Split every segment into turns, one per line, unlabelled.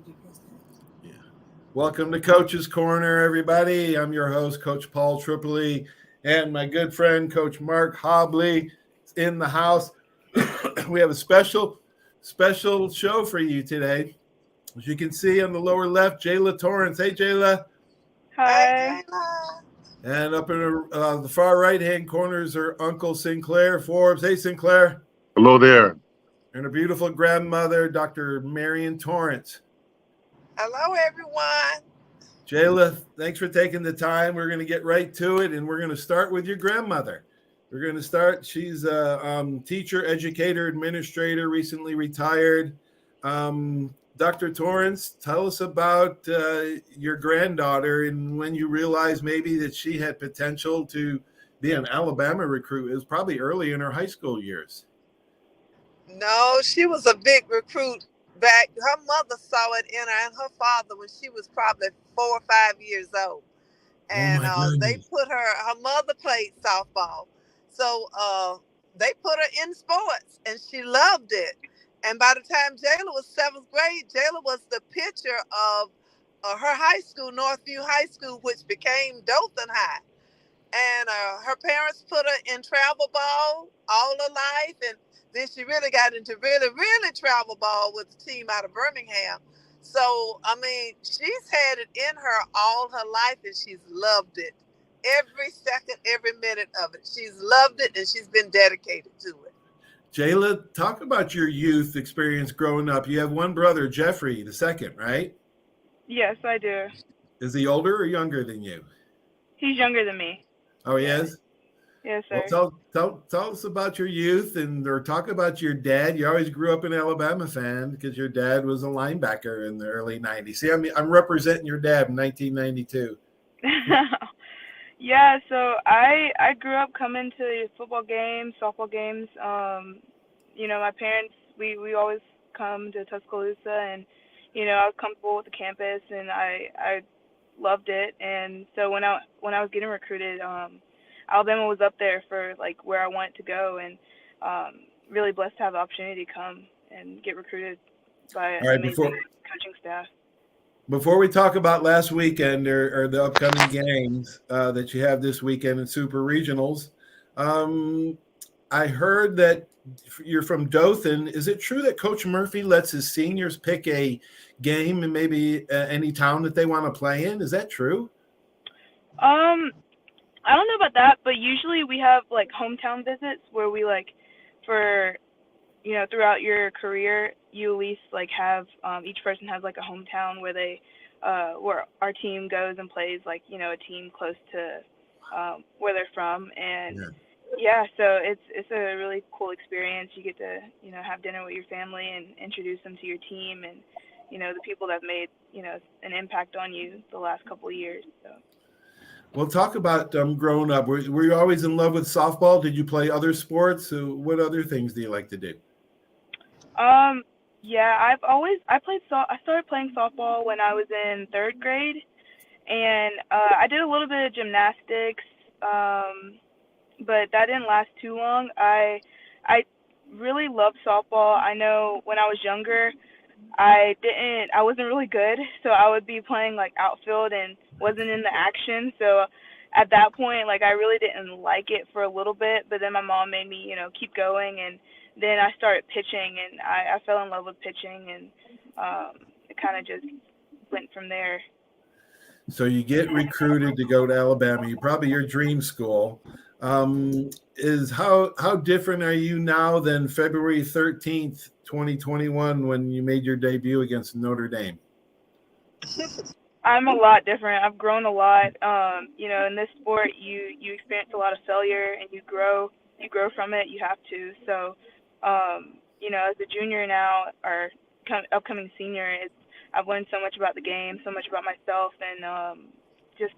Yeah. Welcome to Coach's Corner, everybody. I'm your host, Coach Paul Tripoli, and my good friend, Coach Mark Hobley, is in the house. We have a special show for you today. As you can see on the lower left, Jaala Torrence. Hey, Jaala.
Hey,
Hi.
Jayla.
And up in the far right-hand corners are Uncle Sinclair Forbes. Hey, Sinclair.
Hello there.
And a beautiful grandmother, Dr. Marion Torrance.
Hello, everyone.
Jaala, thanks for taking the time. We're going to get right to it, and we're going to start with your grandmother. We're going to start. She's a teacher, educator, administrator, recently retired. Dr. Torrance, tell us about your granddaughter and when you realized maybe that she had potential to be an Alabama recruit. It was probably early in her high school years.
No, she was a big recruit back. Her mother saw it in her and her father when she was probably 4 or 5 years old.
Oh,
And
my
they
goodness.
put her mother played softball. So they put her in sports and she loved it. And by the time Jayla was seventh grade, Jayla was the pitcher of her high school, Northview High School, which became Dothan High. And her parents put her in travel ball all her life, and then she really got into really travel ball with the team out of Birmingham. So I mean, she's had it in her all her life, and she's loved it. Every second, every minute of it, she's loved it, and she's been dedicated to it.
Jaala, talk about your youth experience growing up. You have one brother, Jeffrey, the second, right?
Yes, I do.
Is he older or younger than you?
He's younger than me.
Oh, he
Yeah.
is?
Yes,
Well,
sir.
tell us about your youth or talk about your dad. You always grew up an Alabama fan because your dad was a linebacker in the early 90s. See, I'm representing your dad in 1992.
Yeah, so I grew up coming to football games, softball games. My parents we always come to Tuscaloosa, and I was comfortable with the campus, and I loved it. And so when I was getting recruited, Alabama was up there for like where I wanted to go, and really blessed to have the opportunity to come and get recruited by
All
an
right,
amazing coaching staff.
before we talk about last weekend or the upcoming games that you have this weekend in Super Regionals, um, I heard that you're from Dothan. Is it true that Coach Murphy lets his seniors pick a game and maybe any town that they want to play in? Is that true?
Um, I don't know about that, but usually we have like hometown visits where we like for throughout your career you at least like have each person has like a hometown where they where our team goes and plays like a team close to where they're from. And
Yeah.
yeah, so it's a really cool experience. You get to have dinner with your family and introduce them to your team and the people that have made an impact on you the last couple of years. So
Well, talk about growing up. Were you always in love with softball? Did you play other sports? What other things do you like to do?
Um, yeah, I started playing softball when I was in third grade, and I did a little bit of gymnastics, but that didn't last too long. I really loved softball. I know when I was younger, I wasn't really good, so I would be playing like outfield and wasn't in the action. So at that point, like I really didn't like it for a little bit, but then my mom made me, keep going, and then I started pitching, and I fell in love with pitching, and it kind of just went from there.
So you get recruited to go to Alabama. You probably your dream school. Is how different are you now than February 13th, 2021, when you made your debut against Notre Dame?
I'm a lot different. I've grown a lot. In this sport, you experience a lot of failure, and you grow. You grow from it. You have to. So, as a junior now, or upcoming senior, I've learned so much about the game, so much about myself, and just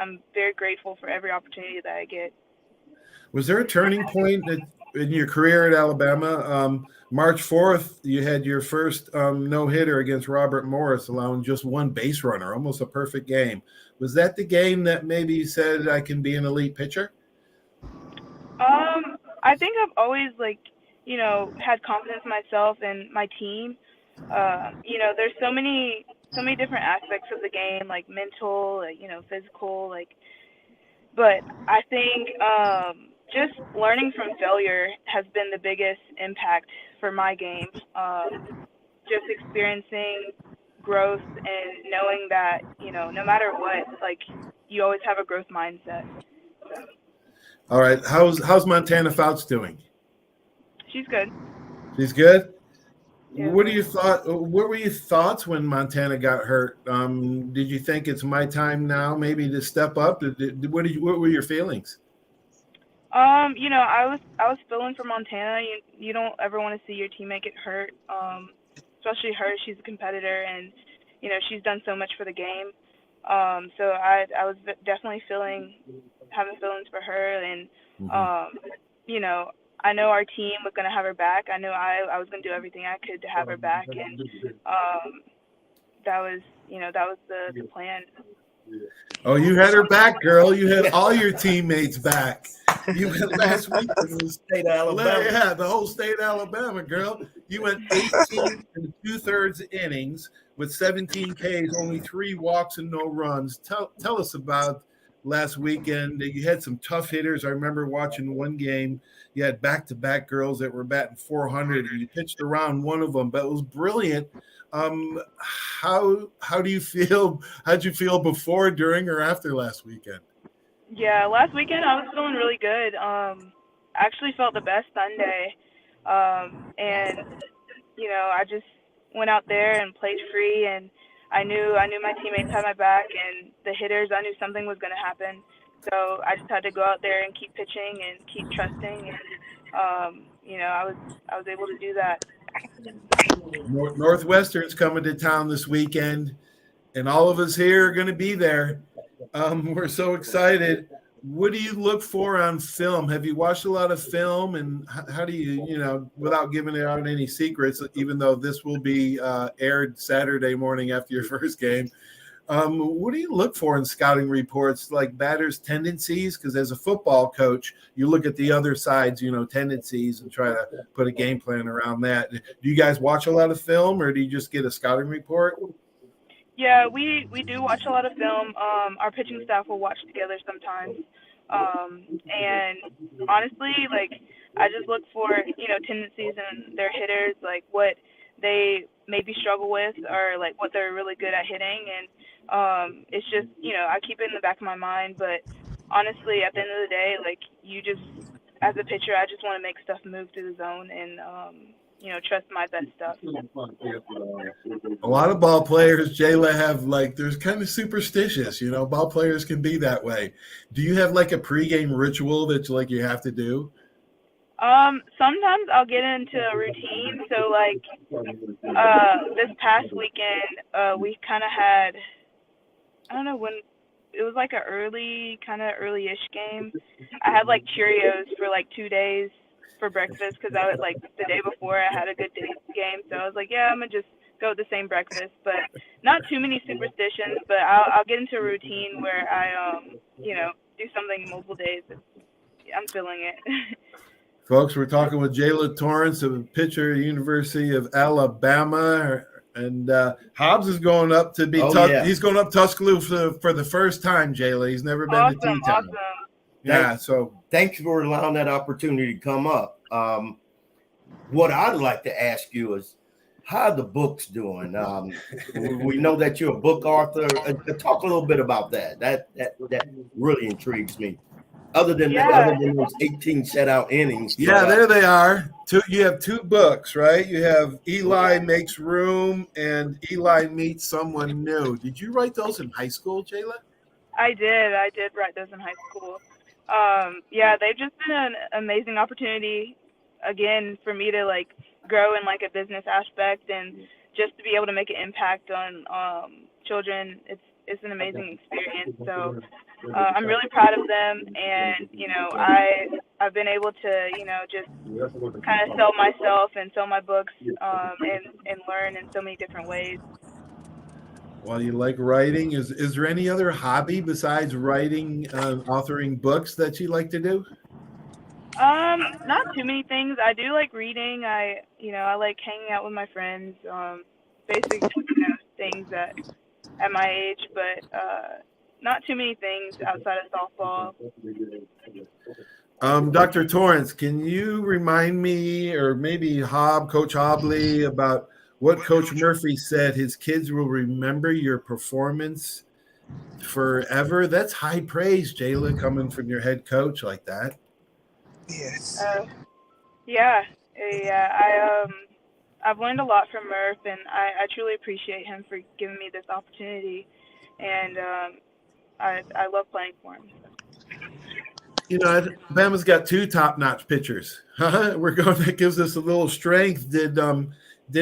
I'm very grateful for every opportunity that I get.
Was there a turning point in your career at Alabama? March 4th, you had your first no hitter against Robert Morris, allowing just one base runner, almost a perfect game. Was that the game that maybe you said I can be an elite pitcher?
I think I've always had confidence in myself and my team. There's so many different aspects of the game, like mental, like, physical, like. But I think just learning from failure has been the biggest impact for my game. Just experiencing growth and knowing that, no matter what, like, you always have a growth mindset.
All right. How's Montana Fouts doing?
She's good.
She's good.
Yeah.
What were your thoughts when Montana got hurt? Did you think it's my time now, maybe to step up? What were your feelings?
I was feeling for Montana. You don't ever want to see your teammate get hurt. Especially her. She's a competitor, and she's done so much for the game. So I was definitely having feelings for her, and I know our team was gonna have her back. I know I was gonna do everything I could to have her back, and that was the plan.
Oh, you had her back, girl. You had all your teammates back. You went last week in the
state of Alabama.
Yeah, the whole state of Alabama, girl. You went 18 and 2/3 innings with 17 Ks, only 3 walks and no runs. Tell us about last weekend. You had some tough hitters. I remember watching one game. You had back-to-back girls that were batting 400, and you pitched around one of them, but it was brilliant. How do you feel? How'd you feel before, during, or after last weekend?
Yeah, last weekend I was feeling really good. I actually felt the best Sunday, and I just went out there and played free, and I knew my teammates had my back, and the hitters, I knew something was going to happen. So I just had to go out there and keep pitching and keep trusting, and I was able to do that.
Northwestern's coming to town this weekend, and all of us here are going to be there. We're so excited. What do you look for on film? Have you watched a lot of film, and how do you, without giving out any secrets, even though this will be aired Saturday morning after your first game, what do you look for in scouting reports, like batters' tendencies? Because as a football coach, you look at the other side's, tendencies and try to put a game plan around that. Do you guys watch a lot of film, or do you just get a scouting report?
Yeah, we do watch a lot of film. Our pitching staff will watch together sometimes. And honestly, like, I just look for, tendencies in their hitters, like what they maybe struggle with, or like what they're really good at hitting. And it's just, I keep it in the back of my mind. But honestly, at the end of the day, like, as a pitcher, I just want to make stuff move through the zone and, trust my best stuff.
A lot of ball players, Jaala, have they're kind of superstitious. Ball players can be that way. Do you have like a pregame ritual that you have to do?
Sometimes I'll get into a routine. So like, this past weekend, we kind of had, I don't know when, it was like early-ish game. I had like Cheerios for like 2 days for breakfast, because I was like, the day before I had a good game, so I was like, yeah, I'm gonna just go with the same breakfast. But not too many superstitions, but I'll get into a routine where I do something multiple days. I'm feeling it.
Folks, we're talking with Jaala Torrence, a pitcher at the University of Alabama, and Hobbs is going up to be he's going up Tuscaloosa for the first time. Jaala, he's never been to T-Town.
Awesome.
Yeah, so
thanks for allowing that opportunity to come up. What I'd like to ask you is, how are the books doing? We know that you're a book author. Talk a little bit about that. That really intrigues me. Other than those 18 shutout innings.
Yeah, there they are. You have 2 books, right? You have Eli Makes Room and Eli Meets Someone New. Did you write those in high school, Jaala?
I did write those in high school. They've just been an amazing opportunity, again, for me to like grow in like a business aspect, and just to be able to make an impact on children. It's an amazing experience. So I'm really proud of them, and I've been able to just kind of sell myself and sell my books, and learn in so many different ways.
Well, you like writing. Is there any other hobby besides writing, authoring books that you like to do?
Not too many things. I do like reading. I like hanging out with my friends. Basic, things at my age, but not too many things outside of softball.
Dr. Torrance, can you remind me, or maybe Coach Hobley, about what Coach Murphy said? His kids will remember your performance forever. That's high praise, Jaala, coming from your head coach like that.
Yes.
Uh, yeah, yeah. I've learned a lot from Murph, and I truly appreciate him for giving me this opportunity, and I love playing for him.
You know, Bama's got two top-notch pitchers. We're going. That gives us a little strength. Did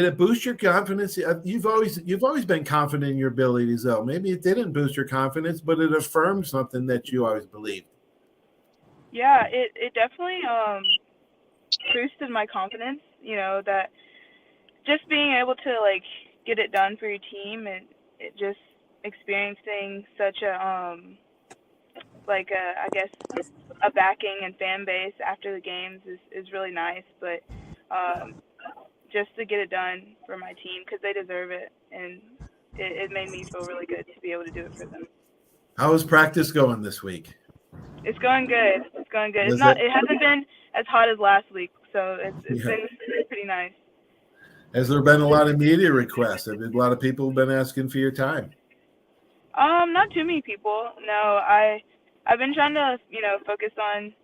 it boost your confidence? You've always been confident in your abilities, though. Maybe it didn't boost your confidence, but it affirmed something that you always believed.
Yeah, it definitely boosted my confidence. That just being able to like get it done for your team, and it just experiencing such a I guess a backing and fan base after the games is really nice. But just to get it done for my team, because they deserve it, and it made me feel really good to be able to do it for them.
How is practice going this week?
It's going good. It's going good.
Was
It hasn't been as hot as last week, so it's been pretty nice.
Has there been a lot of media requests? Have a lot of people been asking for your time?
Not too many people. No, I've been trying to focus on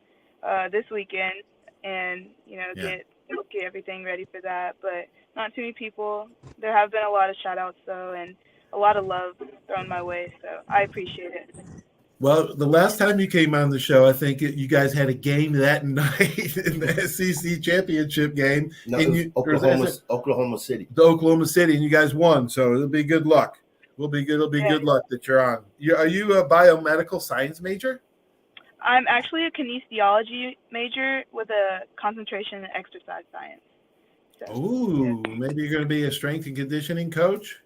this weekend, and get everything ready for that. But not too many people. There have been a lot of shout outs though, and a lot of love thrown my way, so I appreciate it.
Well, the last time you came on the show, I think you guys had a game that night in the SEC championship game.
No, Oklahoma City.
The Oklahoma City, and you guys won. So it'll be good luck. It'll be good luck that you're on. Are you a biomedical science major?
I'm actually a kinesiology major with a concentration in exercise science. So,
Maybe you're going to be a strength and conditioning coach?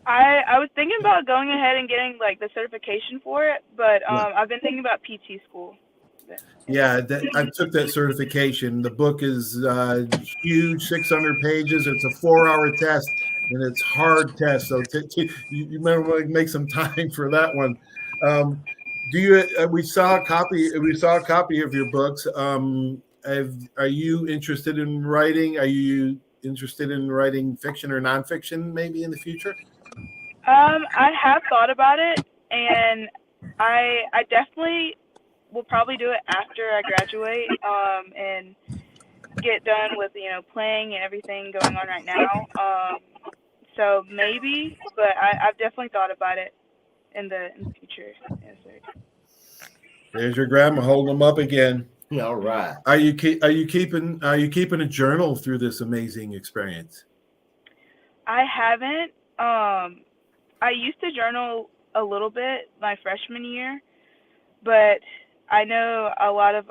I was thinking about going ahead and getting like the certification for it, but I've been thinking about PT school.
Yeah, I took that certification. The book is huge, 600 pages. It's a 4-hour test, and it's hard test. So you might want to make some time for that one. Do you? We saw a copy. We saw a copy of your books. Are you interested in writing? Are you interested in writing fiction or nonfiction, maybe in the future?
I have thought about it, and I definitely will probably do it after I graduate and get done with playing and everything going on right now. So maybe, but I've definitely thought about it in the future. Yes, sir.
There's your grandma holding them up again.
All right.
Are you keeping a journal through this amazing experience?
I haven't. I used to journal a little bit my freshman year, but I know a lot of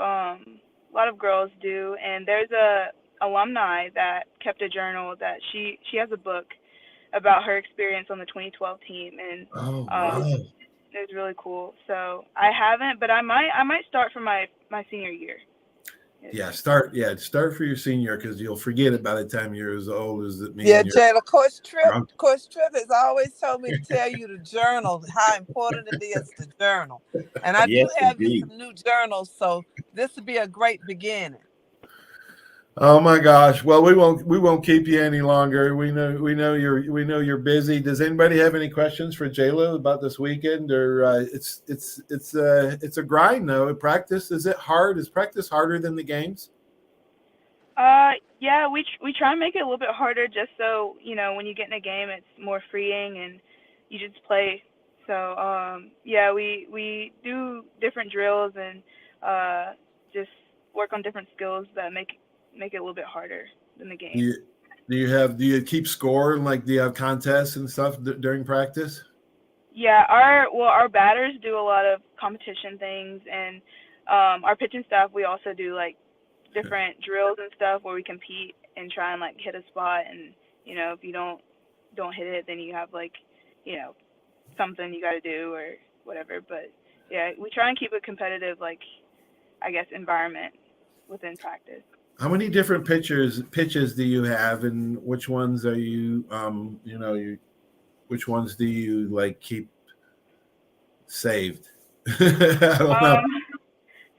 girls do, and there's a alumni that kept a journal that she has a book about her experience on the 2012 team, and
wow.
It was really cool. So I haven't, but I might start from my senior year.
Start for your senior, because you'll forget it by the time you're as old as me.
Yeah, Jaala, Coach Tripp has always told me to tell you to journal, how important it is to journal. And I do have you some new journals, so this would be a great beginning.
Oh my gosh! Well, we won't keep you any longer. We know you're busy. Does anybody have any questions for Jaala about this weekend? Or it's a grind though. Practice, is it hard? Is practice harder than the games?
Yeah, we try and make it a little bit harder, just so when you get in a game, it's more freeing and you just play. So we do different drills and just work on different skills that make it a little bit harder than the game.
Do you keep score, and do you have contests and stuff during practice?
Yeah, our batters do a lot of competition things, and our pitching staff, we also do different drills and stuff where we compete and try and hit a spot, and if you don't hit it, then you have something you got to do or whatever. But yeah, we try and keep a competitive I guess environment. within practice.
How many different pitches do you have, and which ones are you, which ones do you like keep saved? I don't know.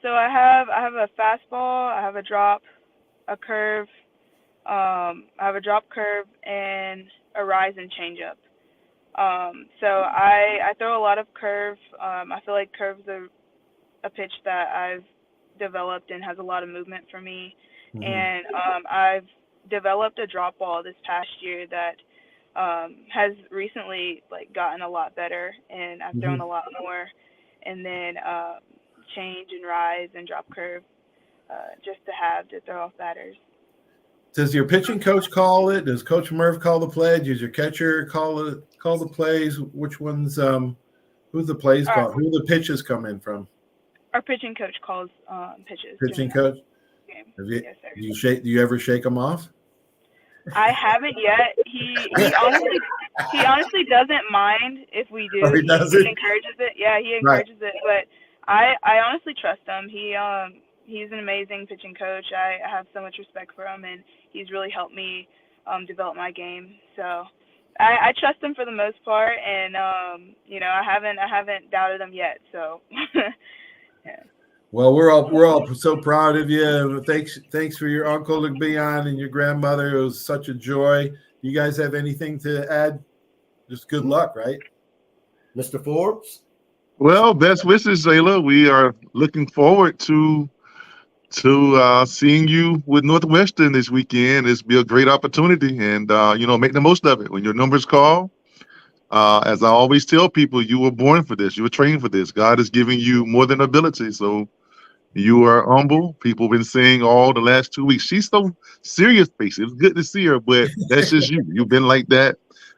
So I have a fastball, I have a drop, a curve, I have a drop curve, and a rise and changeup. So I throw a lot of curve. I feel like curve's a pitch that I've developed and has a lot of movement for me.
Mhm.
And I've developed a drop ball this past year that has recently like gotten a lot better, and I've thrown a lot more. And then change and rise and drop curve, just to throw off batters.
Does your pitching coach call it? Does Coach Murph call the play? Does your catcher call the plays? Which ones? Who's the plays called? Who the pitches come in from?
Our pitching coach calls pitches.
Pitching coach.
Yes, sir.
Do you ever shake them off?
I haven't yet. He honestly doesn't mind if we do.
Oh, he doesn't?
He encourages it. Yeah, he encourages it. But I honestly trust him. He's an amazing pitching coach. I have so much respect for him, and he's really helped me develop my game. So I trust him for the most part, and I haven't doubted him yet. So yeah.
Well, we're all so proud of you. Thanks for your uncle to be on and your grandmother. It was such a joy. You guys have anything to add? Just good luck, right?
Mr. Forbes?
Well, best wishes, Jaala. We are looking forward to seeing you with Northwestern this weekend. It's be a great opportunity, and make the most of it. When your numbers call, as I always tell people, you were born for this. You were trained for this. God is giving you more than ability, so you are humble. People have been saying all the last 2 weeks, she's so serious face. It's good to see her, but that's just you. You've been like that,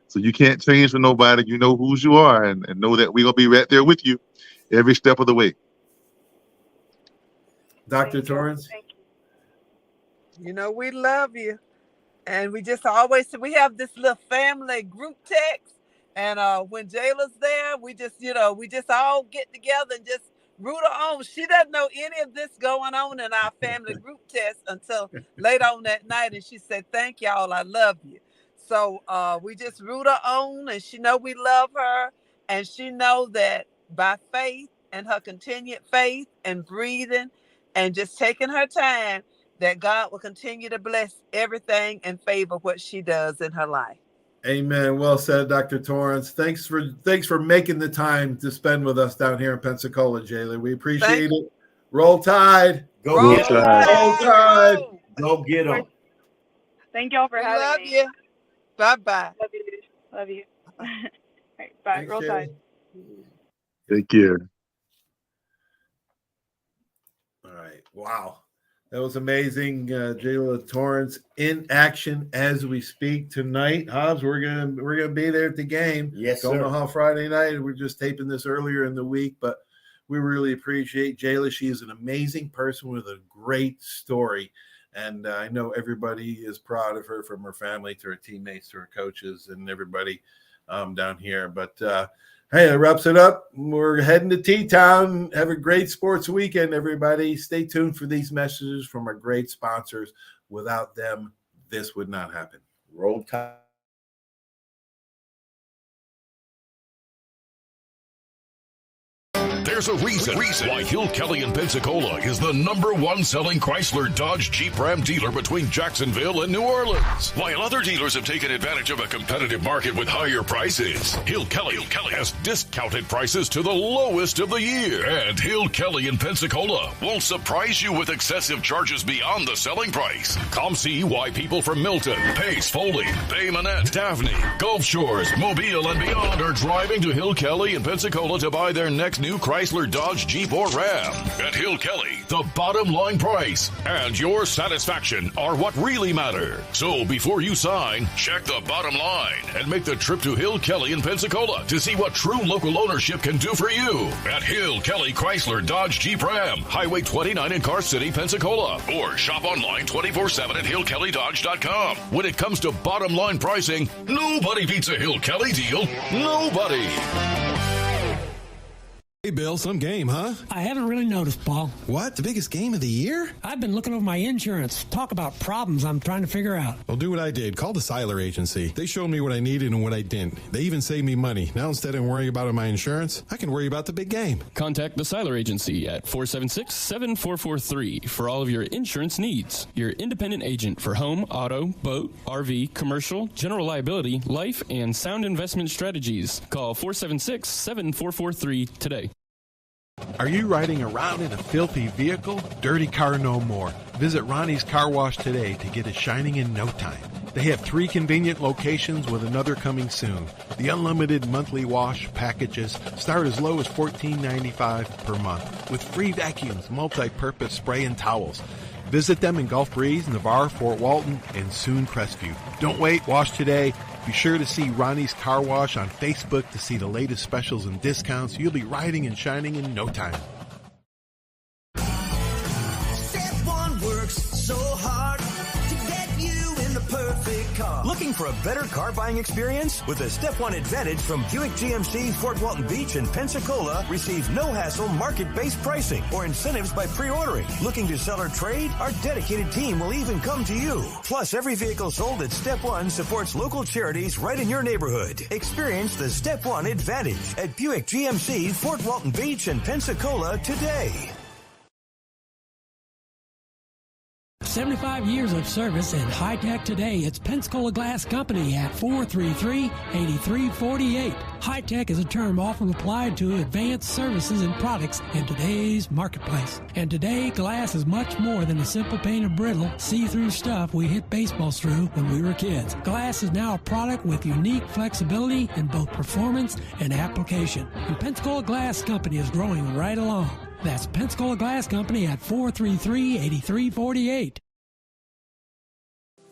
so you can't change for nobody. You know whose you are, and know that we're going to be right there with you every step of the way.
Dr. Torrence?
You know, we love you. And we just we have this little family group text. And when Jaala's there, we just all get together and just root her on. She doesn't know any of this going on in our family group text until late on that night. And she said, "Thank y'all. I love you." So we just root her on, and she know we love her. And she know that by faith and her continued faith and breathing and just taking her time, that God will continue to bless everything and favor what she does in her life.
Amen. Well said, Dr. Torrance. Thanks for making the time to spend with us down here in Pensacola, Jaala. We appreciate it. Roll Tide.
Roll Tide.
Roll Tide.
Go get them.
Thank y'all for having me.
Love you. Bye-bye.
Love you. All right, bye.
Thanks,
Roll Tide.
Take care.
All right. Wow. That was amazing. Jaala Torrence in action as we speak tonight. Hobbs, we're gonna be there at the game.
Yes,
Don't
sir.
know how Friday night. We're just taping this earlier in the week, but we really appreciate Jaala. She is an amazing person with a great story, and I know everybody is proud of her, from her family to her teammates to her coaches and everybody down here. But hey, that wraps it up. We're heading to T-Town. Have a great sports weekend, everybody. Stay tuned for these messages from our great sponsors. Without them, this would not happen.
Roll Tide.
There's a reason why Hill Kelly in Pensacola is the #1 selling Chrysler Dodge Jeep Ram dealer between Jacksonville and New Orleans. While other dealers have taken advantage of a competitive market with higher prices, Hill Kelly has discounted prices to the lowest of the year. And Hill Kelly in Pensacola won't surprise you with excessive charges beyond the selling price. Come see why people from Milton, Pace, Foley, Bay Minette, Daphne, Gulf Shores, Mobile, and beyond are driving to Hill Kelly in Pensacola to buy their next new Chrysler, Dodge, Jeep, or Ram. At Hill Kelly, the bottom line price and your satisfaction are what really matter. So before you sign, check the bottom line and make the trip to Hill Kelly in Pensacola to see what true local ownership can do for you. At Hill Kelly Chrysler, Dodge, Jeep, Ram, Highway 29 in Car City, Pensacola. Or shop online 24/7 at hillkellydodge.com. When it comes to bottom line pricing, nobody beats a Hill Kelly deal. Nobody.
Hey, Bill, some game, huh?
I haven't really noticed, Paul.
What? The biggest game of the year?
I've been looking over my insurance. Talk about problems I'm trying to figure out.
Well, do what I did. Call the Seiler Agency. They showed me what I needed and what I didn't. They even saved me money. Now, instead of worrying about my insurance, I can worry about the big game.
Contact the Seiler Agency at 476-7443 for all of your insurance needs. Your independent agent for home, auto, boat, RV, commercial, general liability, life, and sound investment strategies. Call 476-7443 today.
Are you riding around in a filthy vehicle? Dirty car no more. Visit Ronnie's Car Wash today to get it shining in no time. They have 3 convenient locations with another coming soon. The unlimited monthly wash packages start as low as $14.95 per month with free vacuums, multi-purpose spray and towels. Visit them in Gulf Breeze, Navarre, Fort Walton, and soon Crestview. Don't wait, wash today. Be sure to see Ronnie's Car Wash on Facebook to see the latest specials and discounts. You'll be riding and shining in no time.
Step One works so hard to get you in the perfect car.
Looking for a better car buying experience? With the Step One Advantage from Buick GMC, Fort Walton Beach, and Pensacola, receive no-hassle market-based pricing or incentives by pre-ordering. Looking to sell or trade? Our dedicated team will even come to you. Plus, every vehicle sold at Step One supports local charities right in your neighborhood. Experience the Step One Advantage at Buick GMC, Fort Walton Beach, and Pensacola today.
75 years of service and high tech today. It's Pensacola Glass Company at 433-8348. High tech is a term often applied to advanced services and products in today's marketplace. And today, glass is much more than a simple pane of brittle, see-through stuff we hit baseballs through when we were kids. Glass is now a product with unique flexibility in both performance and application. And Pensacola Glass Company is growing right along. That's Pensacola Glass Company at 433-8348.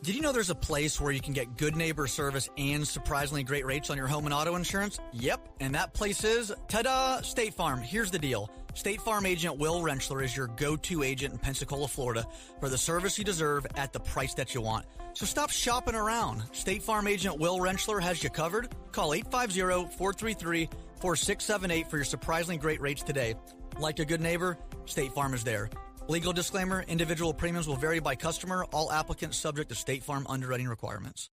Did you know there's a place where you can get good neighbor service and surprisingly great rates on your home and auto insurance? Yep, and that place is, ta-da, State Farm. Here's the deal. State Farm agent Will Rentschler is your go-to agent in Pensacola, Florida for the service you deserve at the price that you want. So stop shopping around. State Farm agent Will Rentschler has you covered. Call 850-433-4678 for your surprisingly great rates today. Like a good neighbor, State Farm is there. Legal disclaimer, individual premiums will vary by customer. All applicants subject to State Farm underwriting requirements.